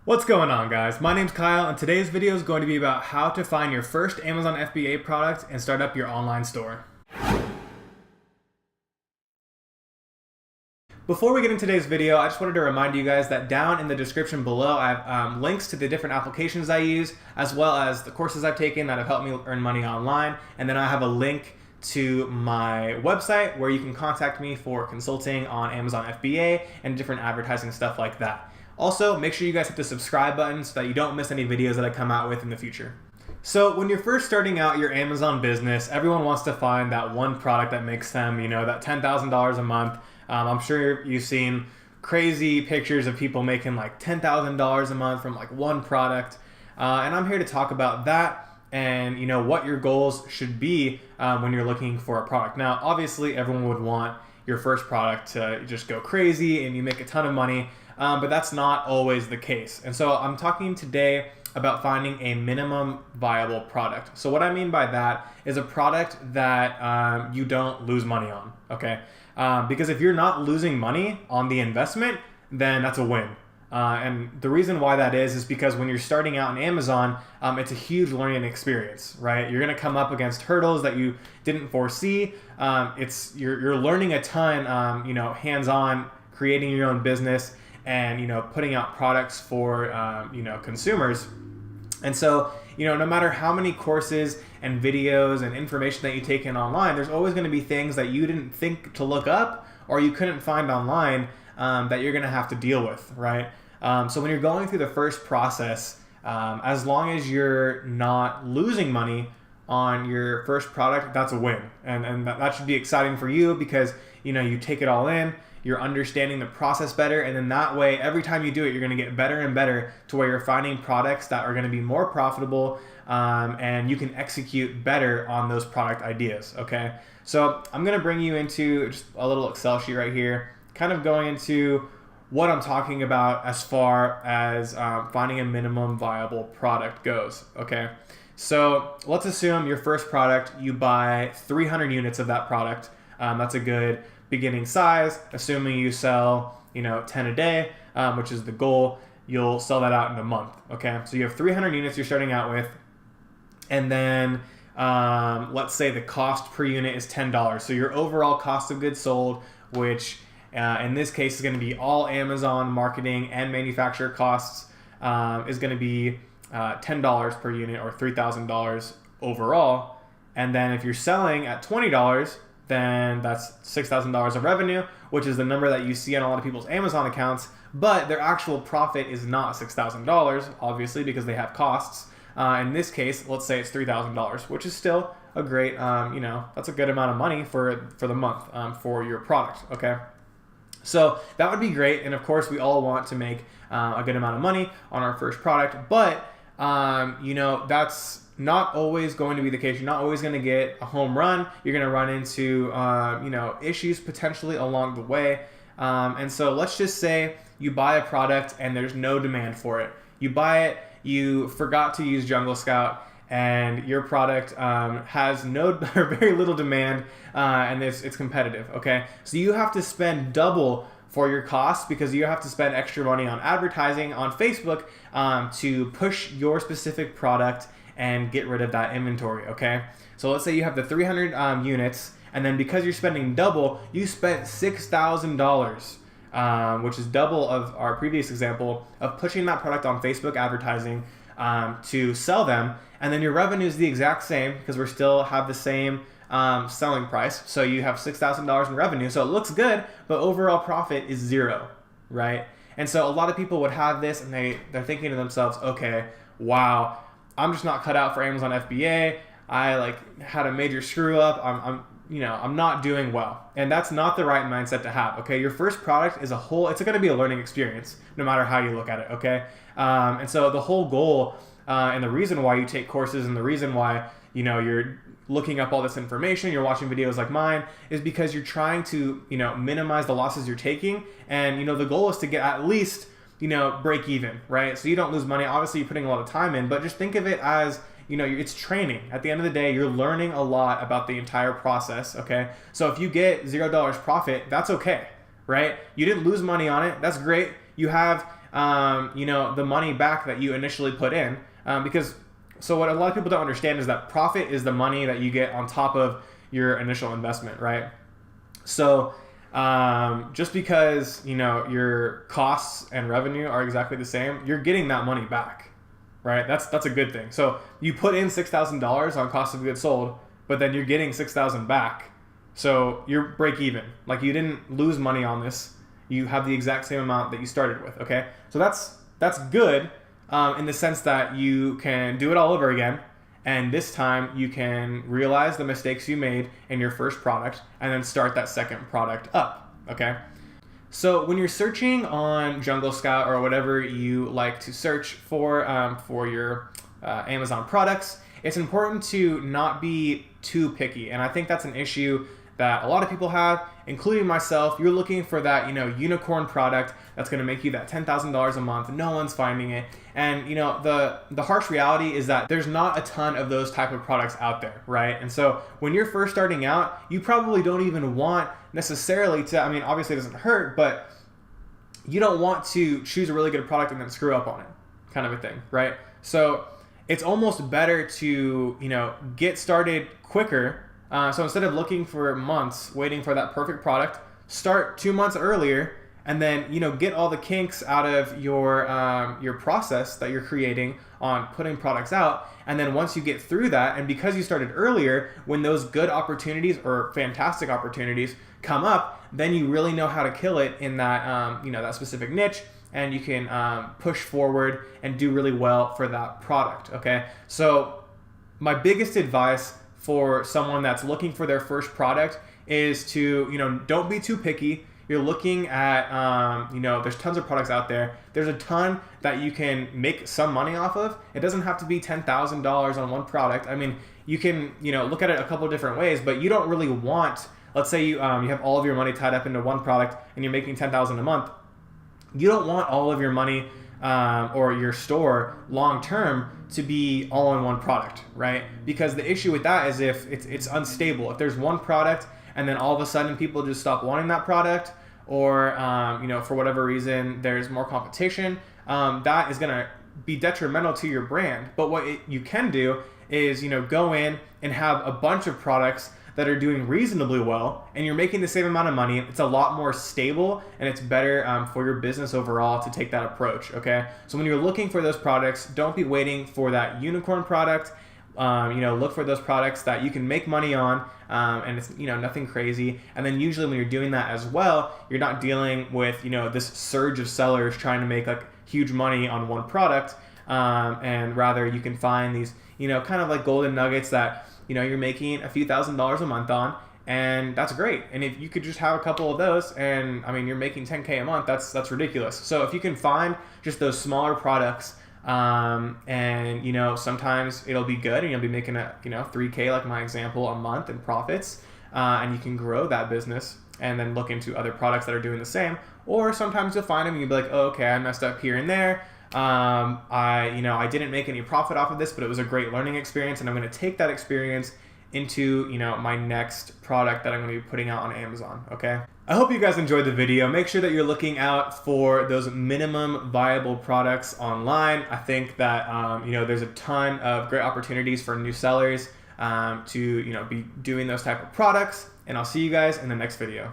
What's going on, guys? My name's Kyle, and today's video is going to be about how to find your first Amazon FBA product and start up your online store. Before we get into today's video, I just wanted to remind you guys that down in the description below, I have links to the different applications I use, as well as the courses I've taken that have helped me earn money online. And then I have a link to my website where you can contact me for consulting on Amazon FBA and different advertising stuff like that. Also, make sure you guys hit the subscribe button so that you don't miss any videos that I come out with in the future. So when you're first starting out your Amazon business, everyone wants to find that one product that makes them, that $10,000 a month. I'm sure you've seen crazy pictures of people making like $10,000 a month from like one product. And I'm here to talk about that and what your goals should be when you're looking for a product. Now, obviously everyone would want your first product to just go crazy and you make a ton of money. But that's not always the case. And so I'm talking today about finding a minimum viable product. So what I mean by that is a product that you don't lose money on, okay? Because if you're not losing money on the investment, then that's a win. And the reason why that is because when you're starting out on Amazon, it's a huge learning experience, right? You're gonna come up against hurdles that you didn't foresee. You're learning a ton, hands-on, creating your own business, and putting out products for consumers. And so no matter how many courses and videos and information that you take in online, there's always going to be things that you didn't think to look up or you couldn't find online that you're going to have to deal with, right? So when you're going through the first process, as long as you're not losing money on your first product, that's a win, and that should be exciting for you because you take it all in. You're understanding the process better, and then that way, every time you do it, you're going to get better and better to where you're finding products that are going to be more profitable, and you can execute better on those product ideas, okay? So I'm going to bring you into just a little Excel sheet right here, kind of going into what I'm talking about as far as finding a minimum viable product goes, okay? So let's assume your first product, you buy 300 units of that product. That's a good beginning size. Assuming you sell 10 a day, which is the goal, you'll sell that out in a month, okay? So you have 300 units you're starting out with, and then let's say the cost per unit is $10. So your overall cost of goods sold, which in this case is going to be all Amazon marketing and manufacturer costs, is going to be $10 per unit, or $3,000 overall. And then if you're selling at $20, then that's $6,000 of revenue, which is the number that you see on a lot of people's Amazon accounts, but their actual profit is not $6,000, obviously, because they have costs. In this case, let's say it's $3,000, which is still a great, that's a good amount of money for the month for your product, okay? So that would be great, and of course, we all want to make a good amount of money on our first product, but that's not always going to be the case. You're not always going to get a home run. You're going to run into, issues potentially along the way. And so let's just say you buy a product and there's no demand for it. You buy it, you forgot to use Jungle Scout, and your product has no or very little demand, and it's competitive, okay? So you have to spend double for your costs because you have to spend extra money on advertising on Facebook to push your specific product and get rid of that inventory, okay? So let's say you have the 300 units, and then because you're spending double, you spent $6,000, which is double of our previous example of pushing that product on Facebook advertising to sell them, and then your revenue is the exact same because we still have the same selling price. So you have $6,000 in revenue, so it looks good, but overall profit is zero, right? And so a lot of people would have this, and they're thinking to themselves, okay, wow, I'm just not cut out for Amazon FBA. I had a major screw up. I'm not doing well. And that's not the right mindset to have, okay? Your first product is it's going to be a learning experience no matter how you look at it, okay? And so the whole goal and the reason why you take courses and the reason why, you're looking up all this information, you're watching videos like mine, is because you're trying to, minimize the losses you're taking. And, the goal is to get at least break even, right? So you don't lose money. Obviously, you're putting a lot of time in, but just think of it as, it's training. At the end of the day, you're learning a lot about the entire process, okay? So if you get $0 profit, that's okay, right? You didn't lose money on it. That's great. You have the money back that you initially put in. So what a lot of people don't understand is that profit is the money that you get on top of your initial investment, right? So just because, your costs and revenue are exactly the same, you're getting that money back, right? That's a good thing. So you put in $6,000 on cost of goods sold, but then you're getting $6,000 back. So you're break even. Like, you didn't lose money on this. You have the exact same amount that you started with, okay? So that's good in the sense that you can do it all over again. And this time you can realize the mistakes you made in your first product and then start that second product up, okay? So when you're searching on Jungle Scout or whatever you like to search for your Amazon products, it's important to not be too picky. And I think that's an issue that a lot of people have, including myself. You're looking for that, unicorn product that's going to make you that $10,000 a month. No one's finding it. And, the harsh reality is that there's not a ton of those type of products out there, right? And so when you're first starting out, you probably don't even want necessarily to, obviously it doesn't hurt, but you don't want to choose a really good product and then screw up on it, kind of a thing, right? So it's almost better to, get started quicker. So instead of looking for months, waiting for that perfect product, start 2 months earlier, and then get all the kinks out of your process that you're creating on putting products out. And then once you get through that, and because you started earlier, when those good opportunities or fantastic opportunities come up, then you really know how to kill it in that that specific niche, and you can push forward and do really well for that product. Okay, so my biggest advice for someone that's looking for their first product is to, don't be too picky. You're looking at, there's tons of products out there. There's a ton that you can make some money off of. It doesn't have to be $10,000 on one product. You can, look at it a couple different ways, but you don't really want, let's say you have all of your money tied up into one product and you're making $10,000 a month. You don't want all of your money or your store long term to be all in one product, right? Because the issue with that is if it's unstable. If there's one product and then all of a sudden people just stop wanting that product, or for whatever reason there's more competition, that is gonna be detrimental to your brand. But what you can do is go in and have a bunch of products that are doing reasonably well, and you're making the same amount of money. It's a lot more stable, and it's better for your business overall to take that approach, okay? So when you're looking for those products, don't be waiting for that unicorn product. Look for those products that you can make money on, and it's nothing crazy. And then usually when you're doing that as well, you're not dealing with this surge of sellers trying to make like huge money on one product, and rather you can find these kind of like golden nuggets that you're making a few $1,000s a month on, and that's great. And if you could just have a couple of those, and you're making 10K a month, that's ridiculous. So if you can find just those smaller products, and sometimes it'll be good, and you'll be making a 3K, like my example, a month in profits, and you can grow that business and then look into other products that are doing the same. Or sometimes you'll find them and you'll be like, oh, okay, I messed up here and there. I didn't make any profit off of this, but it was a great learning experience, and I'm going to take that experience into my next product that I'm going to be putting out on Amazon. Okay, I hope you guys enjoyed the video. Make sure that you're looking out for those minimum viable products online. I think that there's a ton of great opportunities for new sellers to be doing those type of products, and I'll see you guys in the next video.